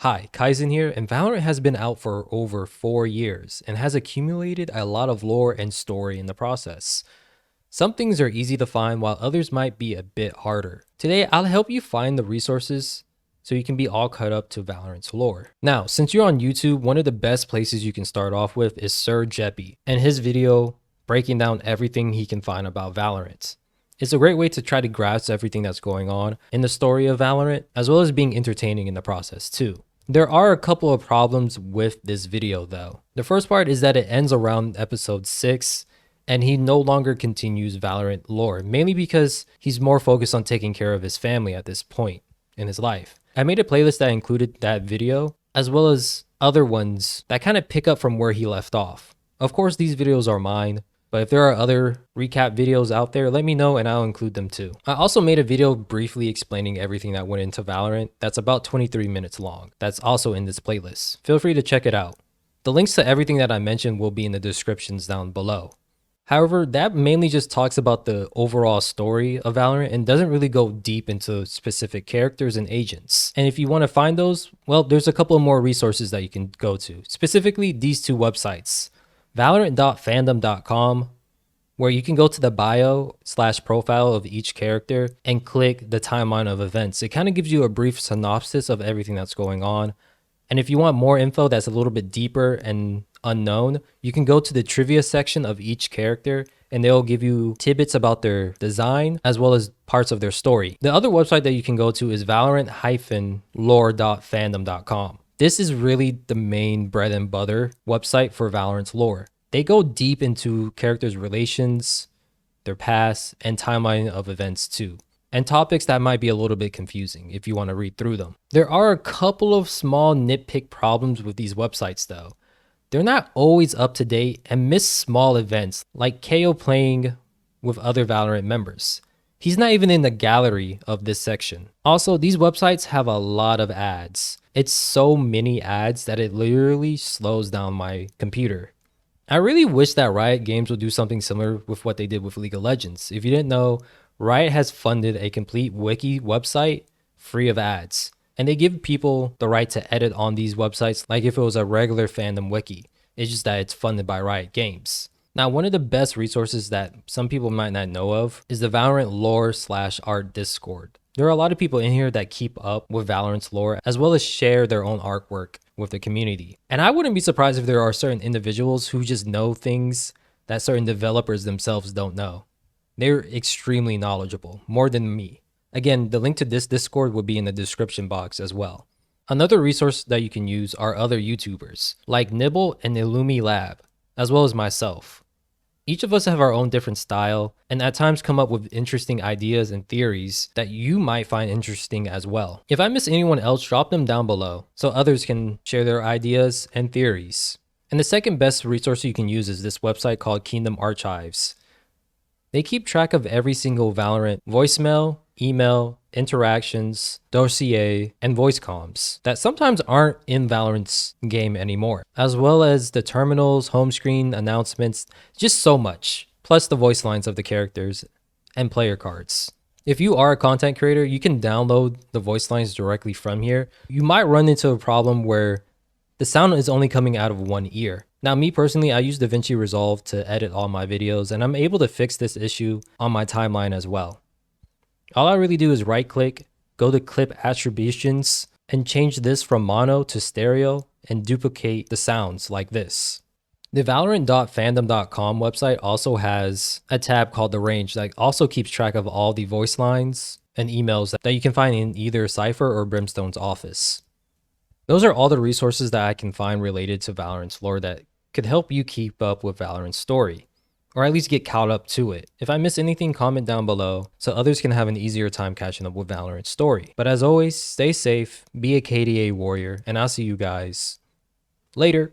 Hi, Kaizen here, and Valorant has been out for over 4 years and has accumulated a lot of lore and story in the process. Some things are easy to find while others might be a bit harder. Today, I'll help you find the resources so you can be all caught up to Valorant's lore. Now, since you're on YouTube, one of the best places you can start off with is Sir Jeppy and his video breaking down everything he can find about Valorant. It's a great way to try to grasp everything that's going on in the story of Valorant, as well as being entertaining in the process too. There are a couple of problems with this video though. The first part is that it ends around episode 6 and he no longer continues Valorant lore, mainly because he's more focused on taking care of his family at this point in his life. I made a playlist that included that video, as well as other ones that kind of pick up from where he left off. Of course, these videos are mine, but if there are other recap videos out there, let me know and I'll include them too. I also made a video briefly explaining everything that went into Valorant that's about 23 minutes long. That's also in this playlist. Feel free to check it out. The links to everything that I mentioned will be in the descriptions down below. However, that mainly just talks about the overall story of Valorant and doesn't really go deep into specific characters and agents. And if you want to find those, well, there's a couple of more resources that you can go to. Specifically, these two websites. Valorant.fandom.com, where you can go to the bio/profile of each character and click the timeline of events. It kind of gives you a brief synopsis of everything that's going on. And if you want more info that's a little bit deeper and unknown, you can go to the trivia section of each character and they'll give you tidbits about their design as well as parts of their story. The other website that you can go to is valorant-lore.fandom.com. This is really the main bread and butter website for Valorant's lore. They go deep into characters' relations, their past, and timeline of events too, and topics that might be a little bit confusing if you want to read through them. There are a couple of small nitpick problems with these websites though. They're not always up to date and miss small events like KO playing with other Valorant members. He's not even in the gallery of this section. Also, these websites have a lot of ads. It's so many ads that it literally slows down my computer. I really wish that Riot Games would do something similar with what they did with League of Legends. If you didn't know, Riot has funded a complete wiki website free of ads. And they give people the right to edit on these websites like if it was a regular fandom wiki. It's just that it's funded by Riot Games. Now, one of the best resources that some people might not know of is the Valorant lore/art Discord. There are a lot of people in here that keep up with Valorant's lore as well as share their own artwork with the community. And I wouldn't be surprised if there are certain individuals who just know things that certain developers themselves don't know. They're extremely knowledgeable, more than me. Again, the link to this Discord will be in the description box as well. Another resource that you can use are other YouTubers like Nibble and Illumi Lab, as well as myself. Each of us have our own different style and at times come up with interesting ideas and theories that you might find interesting as well. If I miss anyone else, drop them down below so others can share their ideas and theories. And the second best resource you can use is this website called Kingdom Archives. They keep track of every single Valorant voicemail, email, interactions, dossier, and voice comms that sometimes aren't in Valorant's game anymore, as well as the terminals, home screen, announcements, just so much, plus the voice lines of the characters and player cards. If you are a content creator, you can download the voice lines directly from here. You might run into a problem where the sound is only coming out of one ear. Now, me personally, I use DaVinci Resolve to edit all my videos, and I'm able to fix this issue on my timeline as well. All I really do is right click, go to clip attributions, and change this from mono to stereo and duplicate the sounds like this. The Valorant.fandom.com website also has a tab called the range that also keeps track of all the voice lines and emails that you can find in either Cypher or Brimstone's office. Those are all the resources that I can find related to Valorant's lore that could help you keep up with Valorant's story, or at least get caught up to it. If I miss anything, comment down below so others can have an easier time catching up with Valorant's story. But as always, stay safe, be a KDA warrior, and I'll see you guys later.